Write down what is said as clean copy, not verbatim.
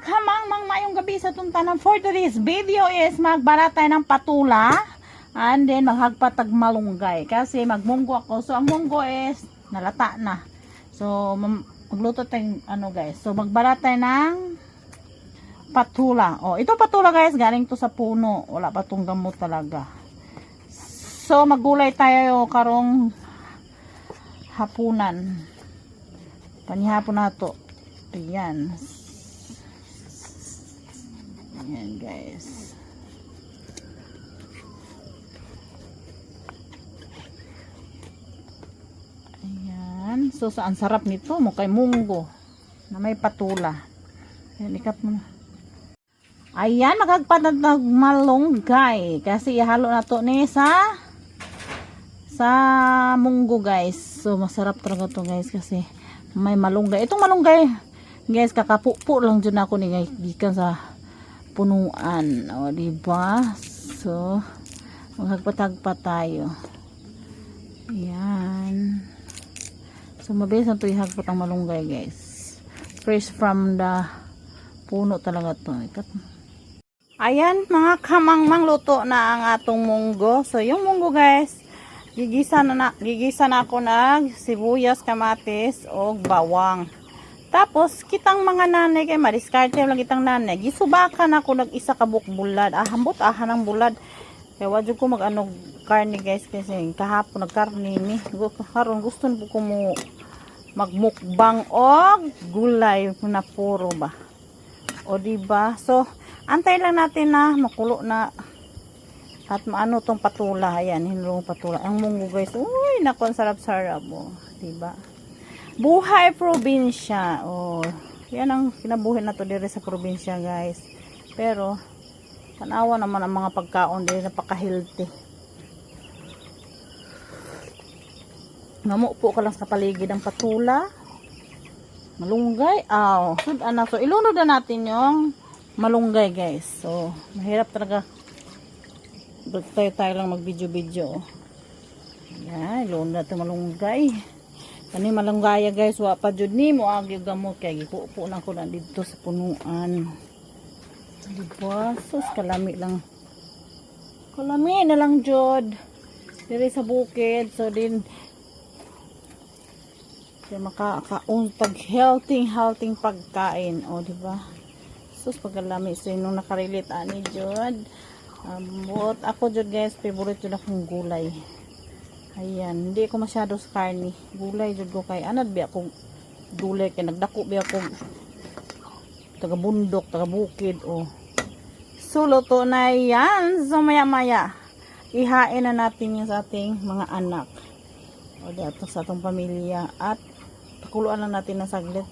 Maghamang mayong gabi sa tuntanan. For today's video is magbara tayo ng patula and then maghagpatag malunggay kasi magmunggo ako. So ang munggo is nalata na. So magluto tayo guys. So magbara tayo ng patula. Oh, ito patula guys, galing to sa puno. Wala pa tong gamot talaga. So maggulay tayo karong hapunan. Panihapon na to. Ayan. Ayan guys. Ayan. So saan sarap nito? Mukhang munggo na may patula. Ayan, ikat mo na. Ayan, magagpatag malunggay. Kasi ihalo na to ni sa munggo guys. So masarap talaga to guys kasi may malunggay. Itong malunggay guys, kakapupo lang dyan ako ni guys. Gikan sa punuan. O, diba? So, maghagpatagpa tayo. Ayan. So, mabilis na ito ihagpat ang malunggay, guys. Fresh from the puno talaga ito. Ayan, mga kamangmang, luto na ang atong munggo. So, yung munggo, guys, gigisa na ako ng sibuyas, kamatis, o bawang. Tapos, kitang mga nanay, kay mariskarte lang kitang nanay. Gisubakan ako nag-isa ka bulad. Hambot ng bulad. Kaya wadyo ko mag-ano karne guys. Kasi kahapon nagkarne ni. Karon gusto ko mo magmukbang o gulay na puro ba. O diba? So, antay lang natin na makulo na at maano tong patula. Ayan, hinulong patula. Ang munggo guys. Uy, naku, sarap-sarap. O, diba? Buhay probinsya. Oh, yan ang kinabuhi na to dire sa probinsya, guys. Pero tanawa naman ang mga pagkaon dire, napaka-healthy. Namupo ka lang sa paligid ng patula. Malunggay. Oh, so ilunod na natin yung malunggay, guys. So, mahirap talaga. Tayo lang mag-video-video. Yan, ilunod natin malunggay. Kani malunggaya guys, wa pa jud ni mo agi gamot kay gipupo na ko na dito sa punuan. Diba? Sus, kalami lang. Kalami na lang jud. Diri sa bukid, so din kaya makakauntag healthy pagkain, o diba? Sus, pagkalami so nung nakarelate ani jud. But ako jud guys, favorite jud akong gulay. Ayan, hindi ko masyado sa karne. Gulay jud ko kay anad biya ko gulay kay nagdako biya ko taga bundok, taga bukid o. So luto na yan. So maya ihain na natin yung sa ating mga anak. O dito sa atong pamilya at pakuluan lang natin na saglit.